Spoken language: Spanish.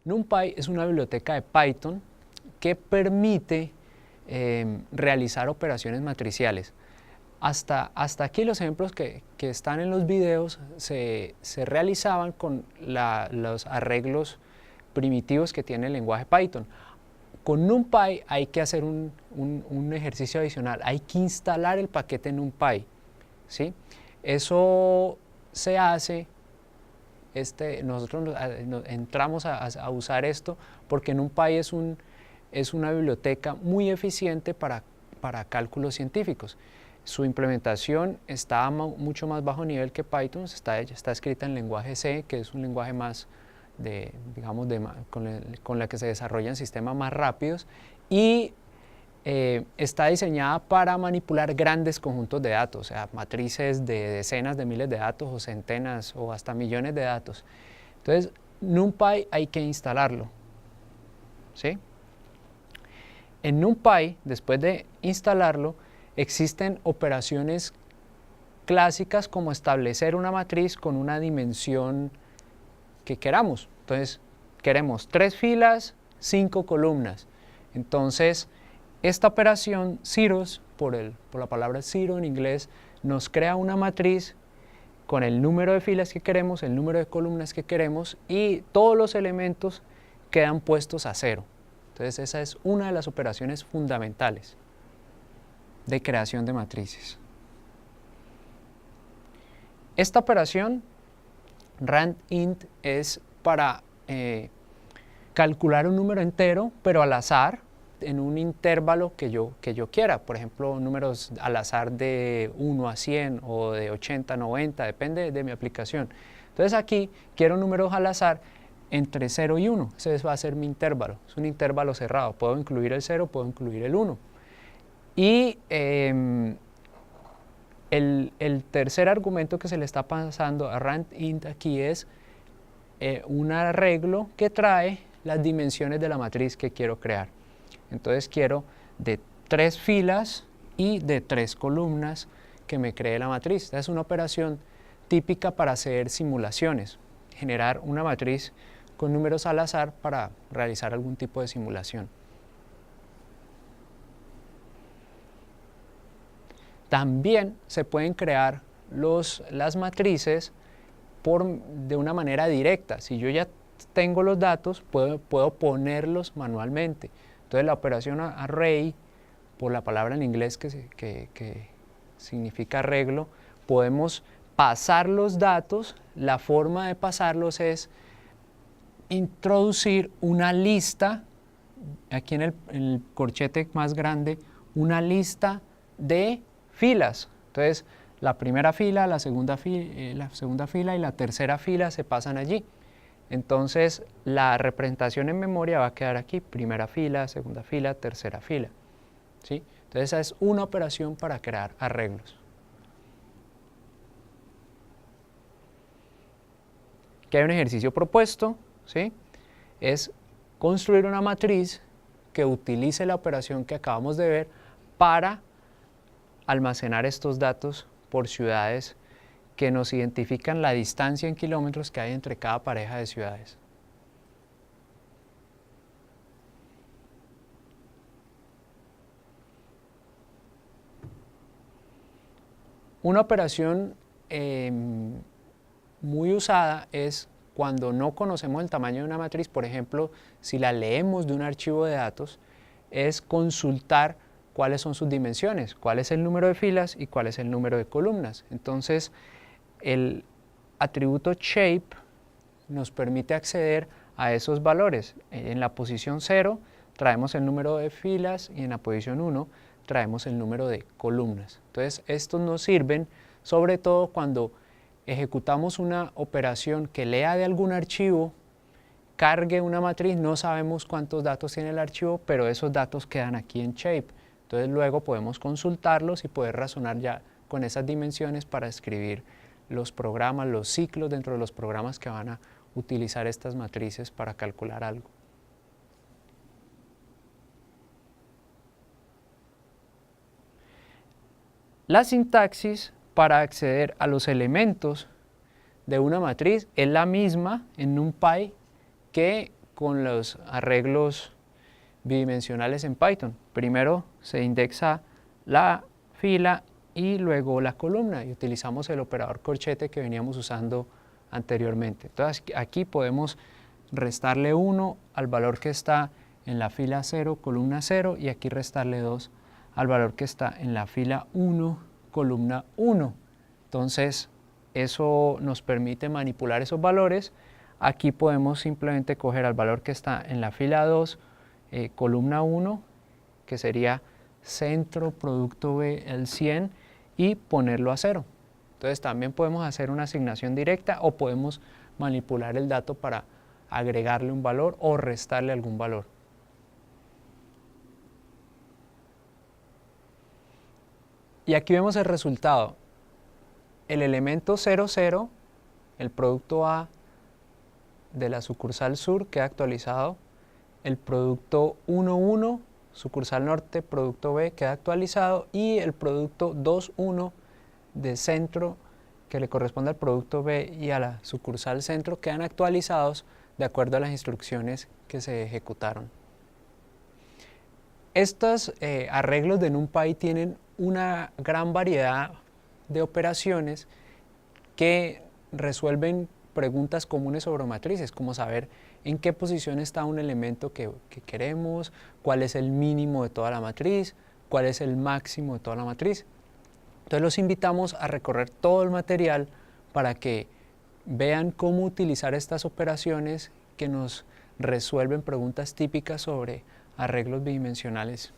NumPy es una biblioteca de Python que permite realizar operaciones matriciales. Hasta aquí los ejemplos que están en los videos se realizaban con los arreglos primitivos que tiene el lenguaje Python. Con NumPy hay que hacer un ejercicio adicional, hay que instalar el paquete NumPy, ¿sí? Eso se hace, nosotros entramos a usar esto porque NumPy es una biblioteca muy eficiente para cálculos científicos. Su implementación está mucho más bajo nivel que Python, está escrita en lenguaje C, que es un lenguaje más con la que se desarrollan sistemas más rápidos, y está diseñada para manipular grandes conjuntos de datos, o sea, matrices de decenas de miles de datos o centenas o hasta millones de datos. Entonces, NumPy hay que instalarlo, ¿sí? En NumPy, después de instalarlo, existen operaciones clásicas como establecer una matriz con una dimensión que queramos. Entonces, queremos 3 filas, 5 columnas. Entonces, esta operación zeros, por la palabra zero en inglés, nos crea una matriz con el número de filas que queremos, el número de columnas que queremos, y todos los elementos quedan puestos a 0. Entonces, esa es una de las operaciones fundamentales de creación de matrices. Esta operación randint es para calcular un número entero, pero al azar, en un intervalo que yo quiera. Por ejemplo, números al azar de 1 a 100 o de 80 a 90, depende de mi aplicación. Entonces aquí quiero números al azar entre 0 y 1. Ese va a ser mi intervalo. Es un intervalo cerrado. Puedo incluir el 0, puedo incluir el 1. Y el tercer argumento que se le está pasando a randint aquí es un arreglo que trae las dimensiones de la matriz que quiero crear. Entonces quiero de 3 filas y de 3 columnas que me cree la matriz. Esta es una operación típica para hacer simulaciones, generar una matriz con números al azar para realizar algún tipo de simulación. También se pueden crear las matrices de una manera directa. Si yo ya tengo los datos, puedo ponerlos manualmente. Entonces la operación array, por la palabra en inglés que significa arreglo, podemos pasar los datos. La forma de pasarlos es introducir una lista, aquí en el corchete más grande, una lista de filas. Entonces la primera fila, la segunda fila y la tercera fila se pasan allí. Entonces la representación en memoria va a quedar aquí, primera fila, segunda fila, tercera fila, ¿sí? Entonces esa es una operación para crear arreglos. Aquí hay un ejercicio propuesto, ¿sí? Es construir una matriz que utilice la operación que acabamos de ver para almacenar estos datos por ciudades que nos identifican la distancia en kilómetros que hay entre cada pareja de ciudades. Una operación muy usada es cuando no conocemos el tamaño de una matriz. Por ejemplo, si la leemos de un archivo de datos, es consultar cuáles son sus dimensiones, cuál es el número de filas y cuál es el número de columnas. Entonces, el atributo shape nos permite acceder a esos valores. En la posición 0 traemos el número de filas y en la posición 1 traemos el número de columnas. Entonces, estos nos sirven sobre todo cuando ejecutamos una operación que lea de algún archivo, cargue una matriz, no sabemos cuántos datos tiene el archivo, pero esos datos quedan aquí en shape. Entonces luego podemos consultarlos y poder razonar ya con esas dimensiones para escribir los programas, los ciclos dentro de los programas que van a utilizar estas matrices para calcular algo. La sintaxis para acceder a los elementos de una matriz es la misma en NumPy que con los arreglos bidimensionales en Python. Primero se indexa la fila y luego la columna y utilizamos el operador corchete que veníamos usando anteriormente. Entonces aquí podemos restarle 1 al valor que está en la fila 0, columna 0, y aquí restarle 2 al valor que está en la fila 1, columna 1. Entonces eso nos permite manipular esos valores. Aquí podemos simplemente coger al valor que está en la fila 2, columna 1, que sería centro producto B el 100, y ponerlo a 0. Entonces también podemos hacer una asignación directa o podemos manipular el dato para agregarle un valor o restarle algún valor. Y aquí vemos el resultado. El elemento 00, el producto A de la sucursal sur queda actualizado. El producto 11, sucursal norte, producto B queda actualizado. Y el producto 21 de centro, que le corresponde al producto B y a la sucursal centro, quedan actualizados de acuerdo a las instrucciones que se ejecutaron. Estos arreglos de NumPy tienen una gran variedad de operaciones que resuelven preguntas comunes sobre matrices, como saber en qué posición está un elemento que queremos, cuál es el mínimo de toda la matriz, cuál es el máximo de toda la matriz. Entonces los invitamos a recorrer todo el material para que vean cómo utilizar estas operaciones que nos resuelven preguntas típicas sobre arreglos bidimensionales.